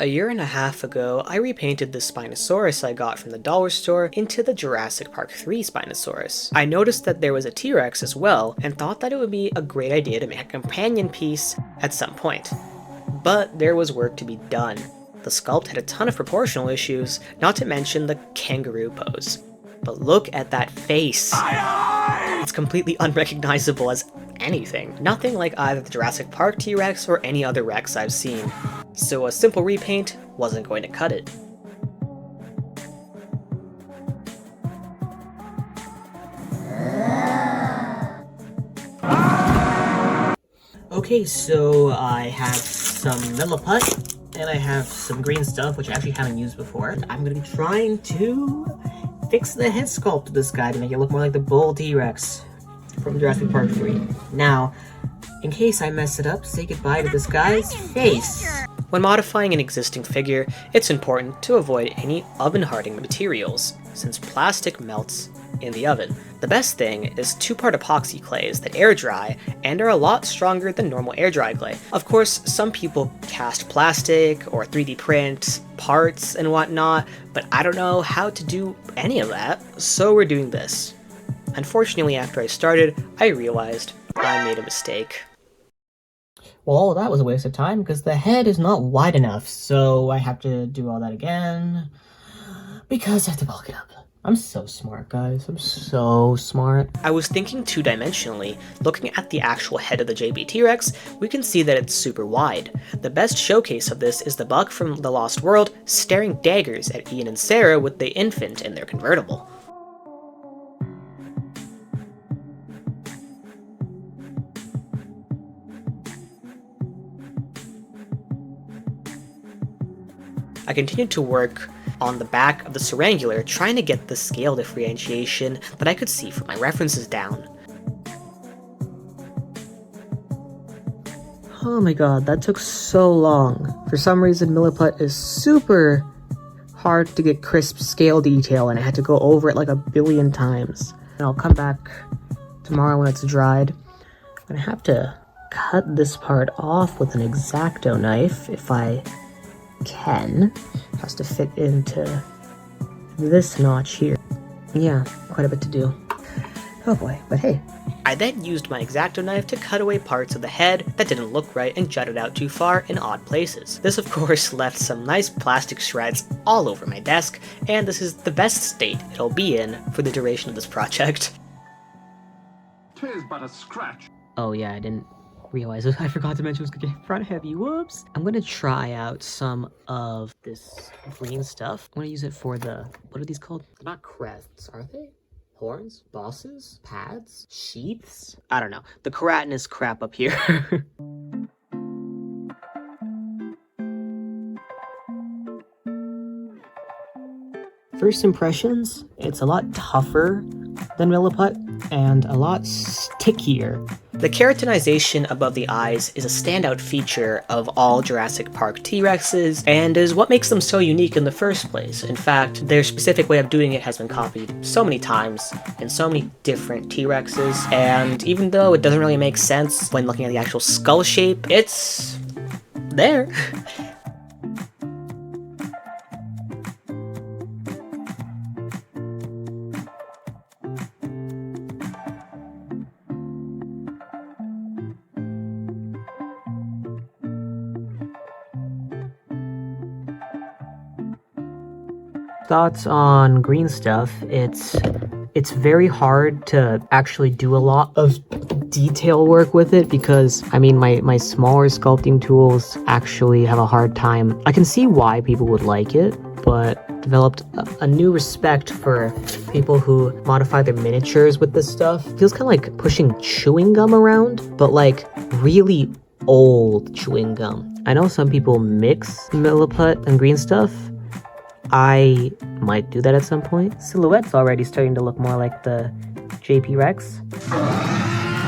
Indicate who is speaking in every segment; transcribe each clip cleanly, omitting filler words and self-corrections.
Speaker 1: A year and a half ago, I repainted the Spinosaurus I got from the dollar store into the Jurassic Park 3 Spinosaurus. I noticed that there was a T-Rex as well, and thought that it would be a great idea to make a companion piece at some point. But there was work to be done. The sculpt had a ton of proportional issues, not to mention the kangaroo pose. But look at that face! It's completely unrecognizable as anything. Nothing like either the Jurassic Park T-Rex or any other Rex I've seen. So a simple repaint wasn't going to cut it. Okay, so I have some milliput, and I have some green stuff, which I actually haven't used before. I'm gonna be trying to fix the head sculpt of this guy to make it look more like the bull T-Rex from Jurassic Park 3. Now, in case I mess it up, say goodbye to this guy's face. When modifying an existing figure, it's important to avoid any oven-hardening materials, since plastic melts in the oven. The best thing is 2-part epoxy clays that air dry and are a lot stronger than normal air dry clay. Of course, some people cast plastic or 3D print parts and whatnot, but I don't know how to do any of that, so we're doing this. Unfortunately, after I started, I realized I made a mistake. Well, that was a waste of time because the head is not wide enough, so I have to do all that again because I have to bulk it up. I'm so smart, guys. I'm so smart. I was thinking two-dimensionally. Looking at the actual head of the JP3 we can see that it's super wide. The best showcase of this is the buck from The Lost World staring daggers at Ian and Sarah with the infant in their convertible. I continued to work on the back of the Cerangular, trying to get the scale differentiation that I could see from my references down. Oh my god, that took so long. For some reason, milliput is super hard to get crisp scale detail, and I had to go over it like a billion times. And I'll come back tomorrow when it's dried. I'm gonna have to cut this part off with an X-Acto knife if I can. It has to fit into this notch here. Yeah, quite a bit to do. Oh boy, but hey. I then used my X-Acto knife to cut away parts of the head that didn't look right and jutted out too far in odd places. This of course left some nice plastic shreds all over my desk, and this is the best state it'll be in for the duration of this project.
Speaker 2: 'Tis but a scratch.
Speaker 1: Oh yeah, I didn't realize it. I forgot to mention it was gonna get front heavy. Whoops. I'm gonna try out some of this green stuff. I'm gonna use it for the, what are these called? They're not crests, are they? Horns? Bosses? Pads? Sheaths? I don't know. The keratinous crap up here. First impressions, it's a lot tougher than milliput and a lot stickier. The keratinization above the eyes is a standout feature of all Jurassic Park T-Rexes and is what makes them so unique in the first place. In fact, their specific way of doing it has been copied so many times in so many different T-Rexes, and even though it doesn't really make sense when looking at the actual skull shape, it's there. Thoughts on green stuff. It's very hard to actually do a lot of detail work with it because, I mean, my smaller sculpting tools actually have a hard time. I can see why people would like it, but developed a new respect for people who modify their miniatures with this stuff. It feels kind of like pushing chewing gum around, but like really old chewing gum. I know some people mix milliput and green stuff. I might do that at some point. Silhouette's already starting to look more like the JP Rex.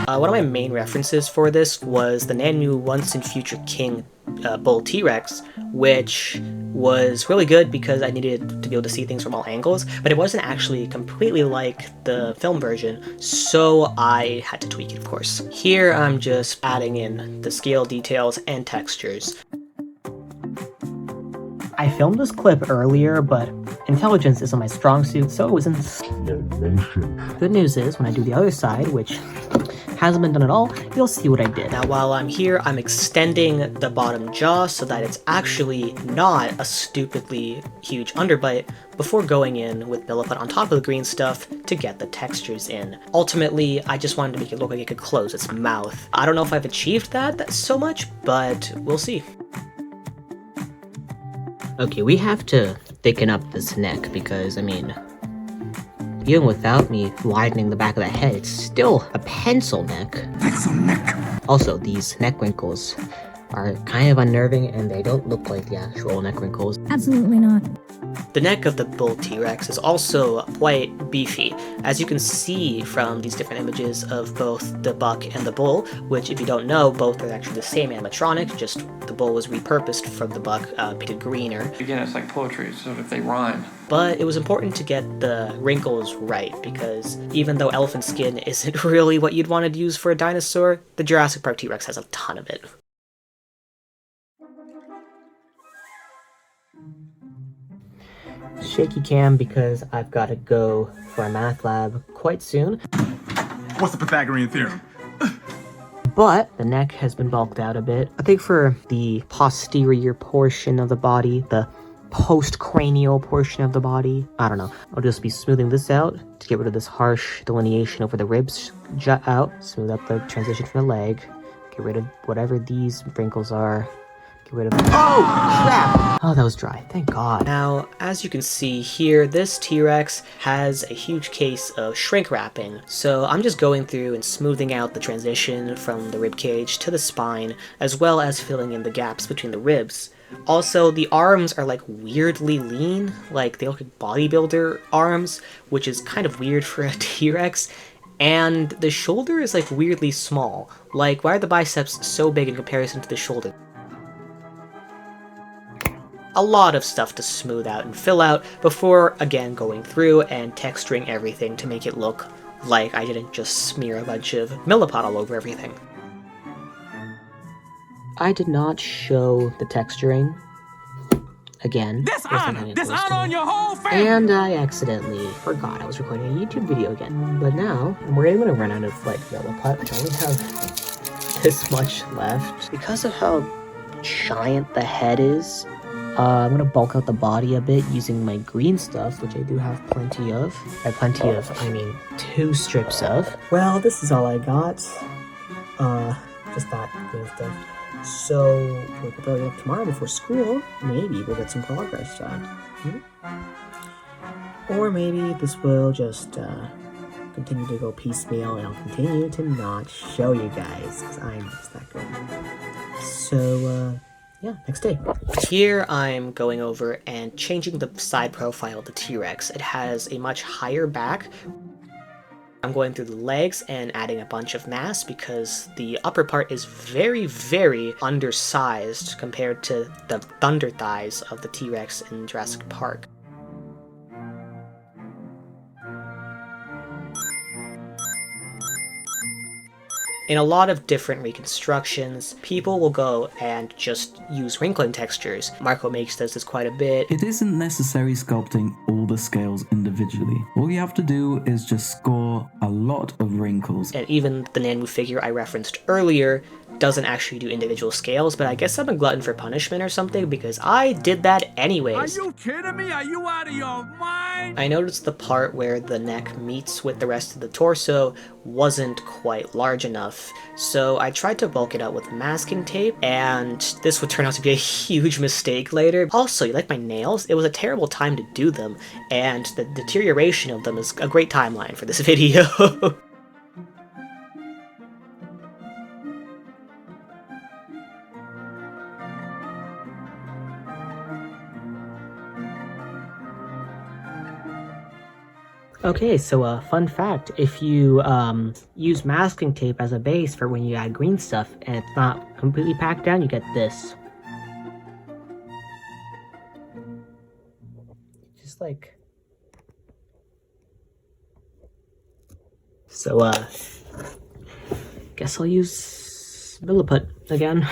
Speaker 1: One of my main references for this was the Nanu Once in Future King Bull T-Rex, which was really good because I needed to be able to see things from all angles, but it wasn't actually completely like the film version, so I had to tweak it, of course. Here I'm just adding in the scale details and textures. I filmed this clip earlier, but intelligence isn't my strong suit, so it was in slow motion. Good news is, when I do the other side, which hasn't been done at all, you'll see what I did. Now, while I'm here, I'm extending the bottom jaw so that it's actually not a stupidly huge underbite before going in with Milliput on top of the green stuff to get the textures in. Ultimately, I just wanted to make it look like it could close its mouth. I don't know if I've achieved that so much, but we'll see. Okay, we have to thicken up this neck because, I mean, even without me widening the back of the head, it's still a pencil neck. Pencil neck. Also, these neck wrinkles are kind of unnerving and they don't look like the actual neck wrinkles.
Speaker 3: Absolutely not.
Speaker 1: The neck of the bull T-Rex is also quite beefy, as you can see from these different images of both the buck and the bull, which, if you don't know, both are actually the same animatronic, just the bull was repurposed from the buck, painted greener.
Speaker 4: Again, it's like poetry, so if they rhyme.
Speaker 1: But it was important to get the wrinkles right, because even though elephant skin isn't really what you'd want to use for a dinosaur, the Jurassic Park T-Rex has a ton of it. Shaky cam because I've got to go for a math lab quite soon.
Speaker 2: What's the Pythagorean theorem?
Speaker 1: But the neck has been bulked out a bit. I think for the posterior portion of the body, the post-cranial portion of the body, I don't know. I'll just be smoothing this out to get rid of this harsh delineation over the ribs, jut out, smooth up the transition from the leg, get rid of whatever these wrinkles are. Rid of. Oh, crap! Oh, that was dry. Thank God. Now, as you can see here, this T-Rex has a huge case of shrink wrapping. So I'm just going through and smoothing out the transition from the rib cage to the spine, as well as filling in the gaps between the ribs. Also, the arms are like weirdly lean, like they look like bodybuilder arms, which is kind of weird for a T-Rex. And the shoulder is like weirdly small. Like, why are the biceps so big in comparison to the shoulder? A lot of stuff to smooth out and fill out before, again, going through and texturing everything to make it look like I didn't just smear a bunch of Milliput all over everything. I did not show the texturing. Again,
Speaker 5: this on your whole family.
Speaker 1: And I accidentally forgot I was recording a YouTube video again. But now, we're gonna run out of, like, Milliput. I only have this much left. Because of how giant the head is, I'm gonna bulk out the body a bit using my green stuff, which I do have plenty of. I mean 2 strips of. Well, this is all I got. Just that green stuff. So, we'll probably up tomorrow before school. Maybe we'll get some progress done. Or maybe this will just continue to go piecemeal and I'll continue to not show you guys, because I'm just that good. So, yeah, next day. Here I'm going over and changing the side profile of the T-Rex. It has a much higher back. I'm going through the legs and adding a bunch of mass because the upper part is very, very undersized compared to the thunder thighs of the T-Rex in Jurassic Park. In a lot of different reconstructions, people will go and just use wrinkling textures. Marco Makes does this quite a bit.
Speaker 6: It isn't necessary sculpting all the scales individually. All you have to do is just score a lot of wrinkles.
Speaker 1: And even the Nanu figure I referenced earlier doesn't actually do individual scales, but I guess I'm a glutton for punishment or something because I did that anyways.
Speaker 5: Are you kidding me? Are you out of your mind?
Speaker 1: I noticed the part where the neck meets with the rest of the torso wasn't quite large enough, so I tried to bulk it out with masking tape, and this would turn out to be a huge mistake later. Also, you like my nails? It was a terrible time to do them, and the deterioration of them is a great timeline for this video. Okay, so fun fact, if you use masking tape as a base for when you add green stuff and it's not completely packed down, you get this. Just like... So, guess I'll use Milliput again.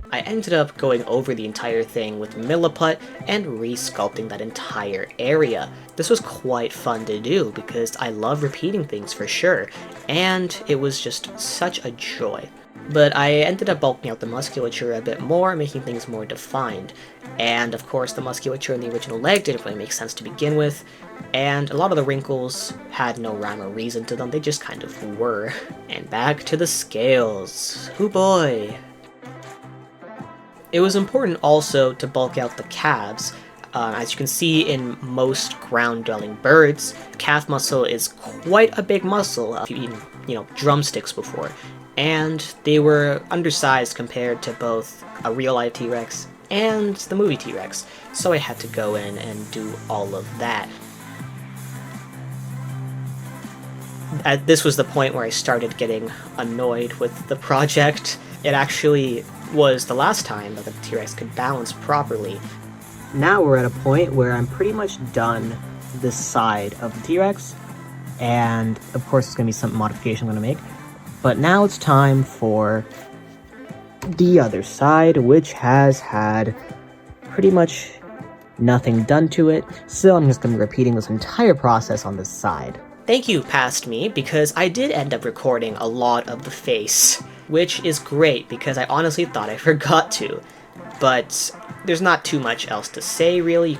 Speaker 1: I ended up going over the entire thing with milliput and resculpting that entire area. This was quite fun to do because I love repeating things for sure, and it was just such a joy. But I ended up bulking out the musculature a bit more, making things more defined. And of course the musculature in the original leg didn't really make sense to begin with, and a lot of the wrinkles had no rhyme or reason to them, they just kind of were. And back to the scales. Hoo boy! It was important also to bulk out the calves. As you can see in most ground-dwelling birds, calf muscle is quite a big muscle if you've eaten, drumsticks before. And they were undersized compared to both a real-life T-Rex and the movie T-Rex, so I had to go in and do all of that. This was the point where I started getting annoyed with the project. It actually was the last time that the T-Rex could balance properly. Now we're at a point where I'm pretty much done this side of the T-Rex, and of course it's going to be some modification I'm going to make. But now it's time for the other side, which has had pretty much nothing done to it, so I'm just going to be repeating this entire process on this side. Thank you, past me, because I did end up recording a lot of the face, which is great because I honestly thought I forgot to. But there's not too much else to say, really.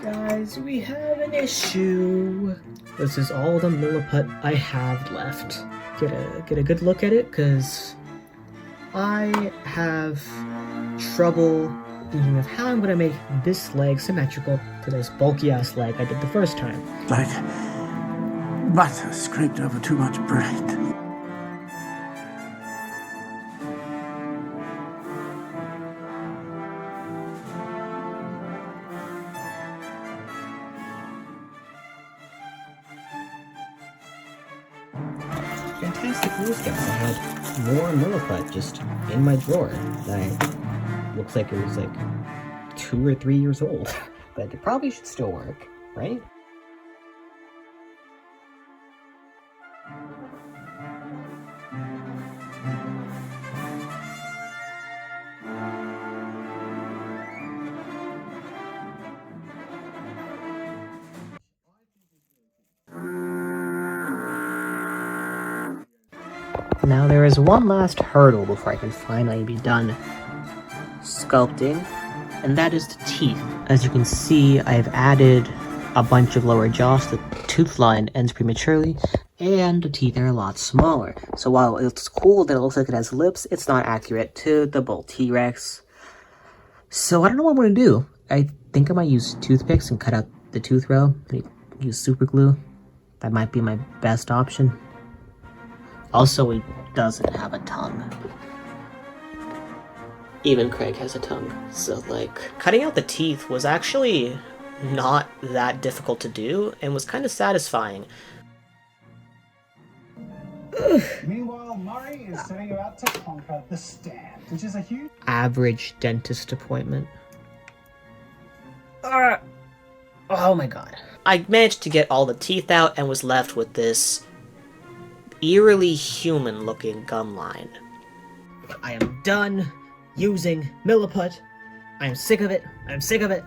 Speaker 1: Guys, we have an issue. This is all the milliput I have left. Get a good look at it, because I have trouble thinking of how I'm gonna make this leg symmetrical to this bulky ass leg I did the first time.
Speaker 3: Like butter scraped over too much bread.
Speaker 1: Fantastic news, guys. I had more milliput just in my drawer that looks like it was like 2 or 3 years old. But it probably should still work, right? Now there is one last hurdle before I can finally be done sculpting, and that is the teeth. As you can see, I've added a bunch of lower jaws. The tooth line ends prematurely, and the teeth are a lot smaller. So while it's cool that it looks like it has lips, it's not accurate to the bull T-Rex. So I don't know what I'm going to do. I think I might use toothpicks and cut out the tooth row. Use super glue. That might be my best option. Also, it doesn't have a tongue. Even Craig has a tongue, so like... Cutting out the teeth was actually not that difficult to do, and was kind of satisfying.
Speaker 3: Meanwhile, Murray is setting about to conquer the stand, which is a huge...
Speaker 1: Average dentist appointment. Oh my god. I managed to get all the teeth out and was left with this eerily human-looking gum line. I am done using Milliput. I am sick of it. I'm sick of it.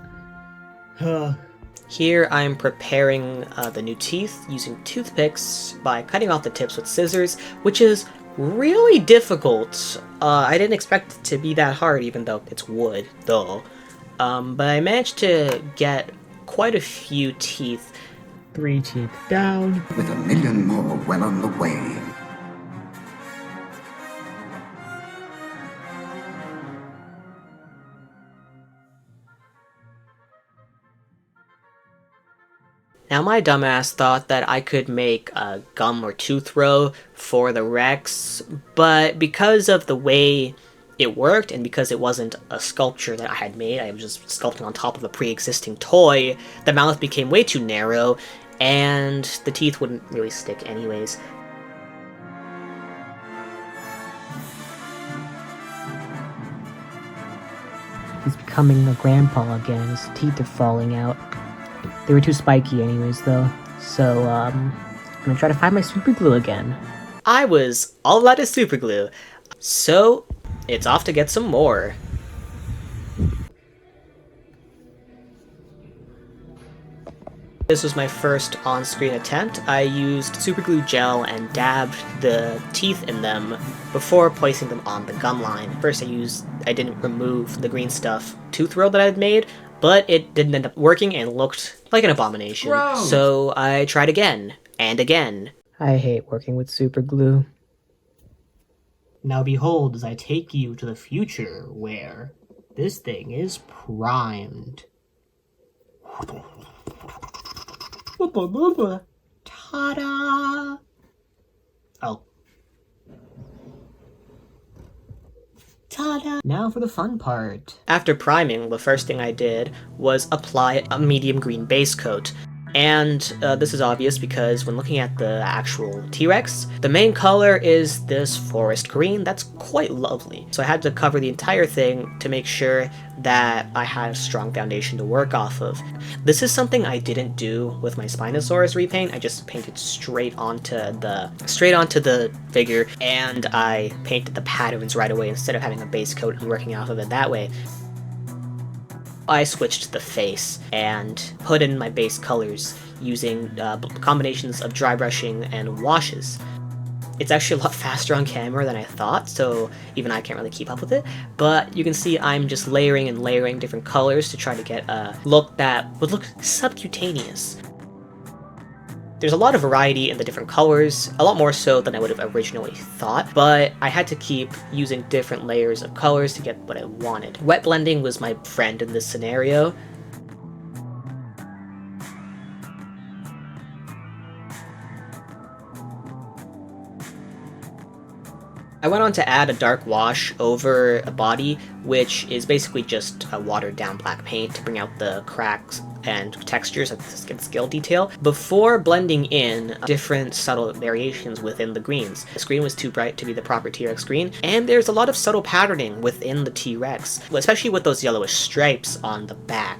Speaker 1: Here I am preparing the new teeth using toothpicks by cutting off the tips with scissors, which is really difficult. I didn't expect it to be that hard, even though it's wood, though. But I managed to get quite a few teeth. 3 teeth down.
Speaker 7: With 1 million more well on the way.
Speaker 1: Now my dumbass thought that I could make a gum or tooth row for the Rex, but because of the way it worked, and because it wasn't a sculpture that I had made, I was just sculpting on top of a pre-existing toy, the mouth became way too narrow, and the teeth wouldn't really stick anyways. He's becoming a grandpa again, his teeth are falling out. They were too spiky anyways, though, so, I'm gonna try to find my super glue again. I was all out of super glue, so it's off to get some more. This was my first on-screen attempt. I used super glue gel and dabbed the teeth in them before placing them on the gum line. First I didn't remove the green stuff tooth row that I'd made, but it didn't end up working and looked like an abomination.
Speaker 4: Gross.
Speaker 1: So I tried again, and again. I hate working with super glue. Now behold, as I take you to the future, where this thing is primed. Ta-da! Oh. Ta-da! Now for the fun part. After priming, the first thing I did was apply a medium green base coat. And this is obvious because when looking at the actual T-Rex, the main color is this forest green that's quite lovely. So I had to cover the entire thing to make sure that I had a strong foundation to work off of. This is something I didn't do with my Spinosaurus repaint. I just painted straight onto the figure, and I painted the patterns right away instead of having a base coat and working off of it that way. I switched to the face and put in my base colors using combinations of dry brushing and washes. It's actually a lot faster on camera than I thought, so even I can't really keep up with it, but you can see I'm just layering and layering different colors to try to get a look that would look subcutaneous. There's a lot of variety in the different colors, a lot more so than I would have originally thought, but I had to keep using different layers of colors to get what I wanted. Wet blending was my friend in this scenario. I went on to add a dark wash over a body, which is basically just a watered down black paint to bring out the cracks and textures of the skin scale detail before blending in different subtle variations within the greens. This green was too bright to be the proper T-Rex green, and there's a lot of subtle patterning within the T-Rex, especially with those yellowish stripes on the back.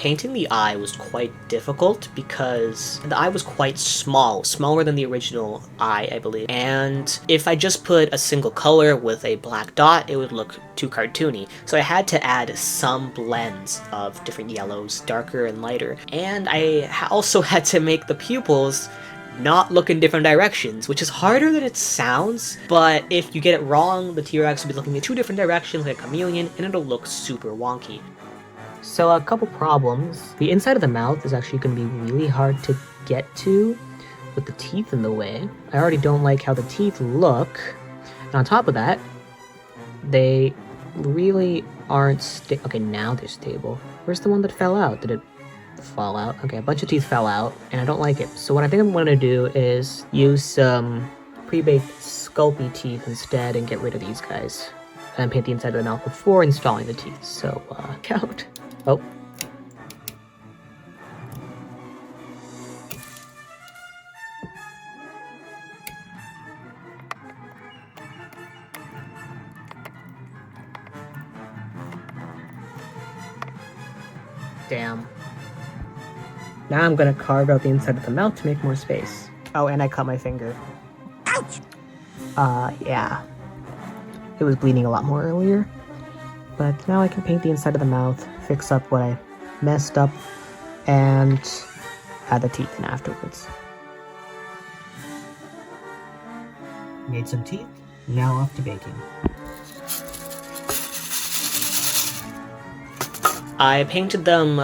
Speaker 1: Painting the eye was quite difficult because the eye was quite small, smaller than the original eye, I believe. And if I just put a single color with a black dot, it would look too cartoony. So I had to add some blends of different yellows, darker and lighter. And I also had to make the pupils not look in different directions, which is harder than it sounds, but if you get it wrong, the T-Rex will be looking in 2 different directions like a chameleon, and it'll look super wonky. So a couple problems. The inside of the mouth is actually going to be really hard to get to with the teeth in the way. I already don't like how the teeth look. And on top of that, they really aren't okay, now they're stable. Where's the one that fell out? Did it fall out? Okay, a bunch of teeth fell out, and I don't like it. So what I think I'm going to do is use some pre-baked Sculpty teeth instead and get rid of these guys. And paint the inside of the mouth before installing the teeth. So, count. Oh. Damn. Now I'm gonna carve out the inside of the mouth to make more space. Oh, and I cut my finger. Ouch! Yeah. It was bleeding a lot more earlier. But now I can paint the inside of the mouth, fix up what I messed up, and add the teeth in afterwards. Made some teeth, now off to baking. I painted them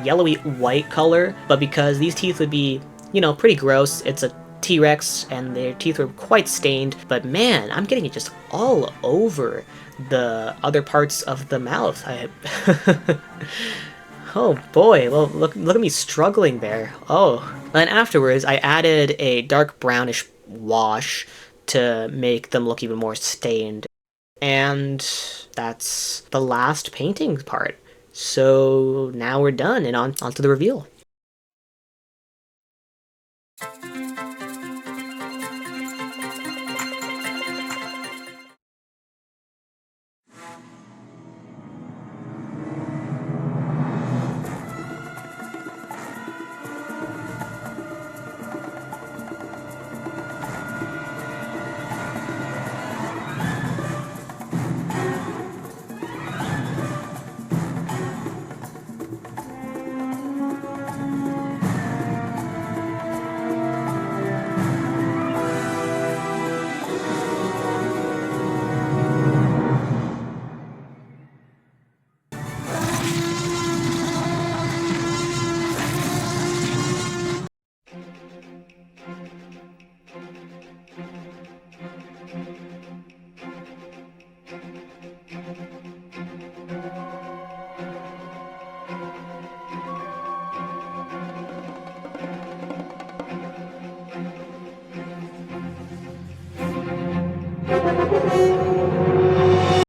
Speaker 1: yellowy white color, but because these teeth would be, you know, pretty gross, it's a T-Rex and their teeth were quite stained, but man, I'm getting it just all over the other parts of the mouth. Oh boy, well look at me struggling there. Oh, and afterwards I added a dark brownish wash to make them look even more stained. And that's the last painting part. So now we're done and on to the reveal.